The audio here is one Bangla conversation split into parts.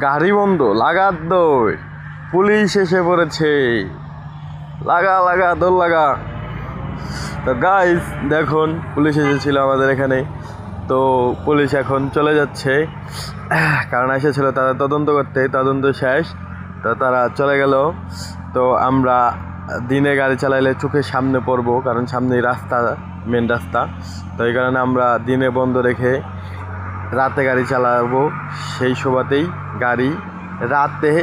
গাড়ি বন্ধ, লাগার দৌড়, পুলিশ এসে পড়েছে, লাগা লাগা দৌড় লাগা। তো গাইস দেখুন পুলিশ এসেছিল আমাদের এখানে, তো পুলিশ এখন চলে যাচ্ছে, কারণ এসেছিল তারা তদন্ত করতে, তদন্ত শেষ, তো তারা চলে গেল। তো আমরা দিনে গাড়ি চালাইলে চোখের সামনে পড়বো, কারণ সামনেই রাস্তা, মেন রাস্তা, তো এই কারণে আমরা দিনে বন্ধ রেখে রাতে গাড়ি চালাবো। সেই সুবাদেই গাড়ি রাতে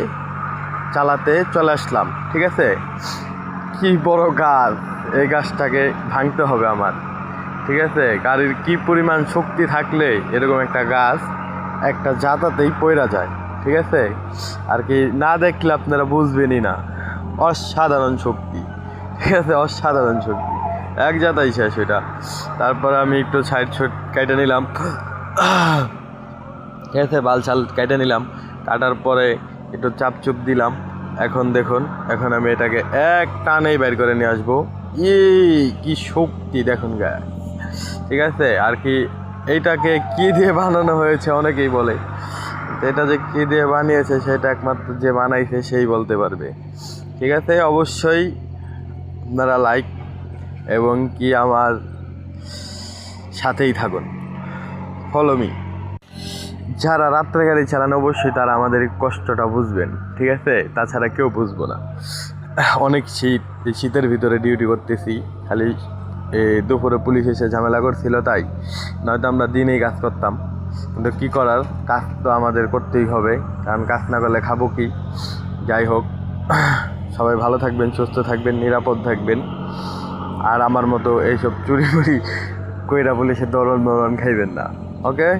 চালাতে চলে আসলাম। ঠিক আছে, কি বড় গাছ, এই গাছটাকে ভাঙতে হবে আমার। ঠিক আছে, গাড়ির কি পরিমাণ শক্তি থাকলে এরকম একটা গাছ একটা জাতাতেই পড়া যায়। ঠিক আছে, আর কি না দেখলে আপনারা বুঝবেনই না, অসাধারণ শক্তি। ঠিক আছে, অসাধারণ শক্তি, এক জাতাই শেষ এটা। তারপরে আমি একটু সাইড কেটে নিলাম, ঠিক আছে, বালছাল কেটে নিলাম, কাটার পরে একটু চাপচুপ দিলাম। এখন দেখুন, এখন আমি এটাকে এক টানেই বের করে নিয়ে আসবো। কি শক্তি দেখুন গায়ে। ঠিক আছে, আর কি এইটাকে কি দিয়ে বানানো হয়েছে অনেকেই বলে, এটা যে কি দিয়ে বানিয়েছে সেটা একমাত্র যে বানাইছে সেই বলতে পারবে। ঠিক আছে, অবশ্যই আপনারা লাইক এবং কি আমার সাথেই থাকুন, ফলো মি। যারা রাত্রে গাড়ি চালান অবশ্যই তারা আমাদের কষ্টটা বুঝবেন। ঠিক আছে, তাছাড়া কেউ বুঝবো না। অনেক শীত, এই শীতের ভিতরে ডিউটি করতেছি, খালি দুপুরে পুলিশ এসে ঝামেলা করছিল তাই, নয়তো আমরা দিনেই কাজ করতাম। কিন্তু কী করার, কাজ তো আমাদের করতেই হবে, কারণ কাজ না করলে খাবো কি। যাই হোক, সবাই ভালো থাকবেন, সুস্থ থাকবেন, নিরাপদ থাকবেন, আর আমার মতো এইসব চুরি কইরা পুলিশের দরন খাইবেন না। ওকে।